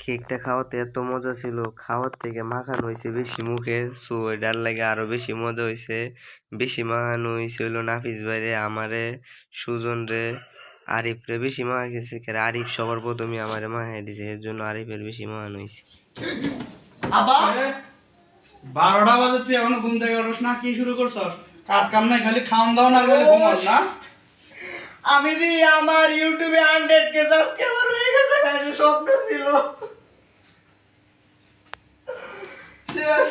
কেকটা খাওয়াতে এত মজা ছিল, খাওয়ার থেকে মাখানো হয়েছে বেশি মুখে, সো এটার লাগে আরো বেশি মজা হয়েছে। বেশি মাখানো হয়েছে হইলো নাফিস ভাইরে, আমারে, সুজন রে, আরিফ রে বেশি মাখা গেছে। আরিফ সবার প্রথমে আমারে মাখাই দিছে, এর জন্য আরিফের বেশি মাখানো হয়েছে। আবার 12টা বাজে তুই এখনো ঘুম থেকে উঠছ না? কি শুরু করছস? কাজ কাম নাই, খালি খাওন দাও না খালি ঘুমাস না? আমি দি আমার ইউটিউবে 100K সাবস্ক্রাইবার হয়ে গেছে, স্বপ্ন ছিল শেষ।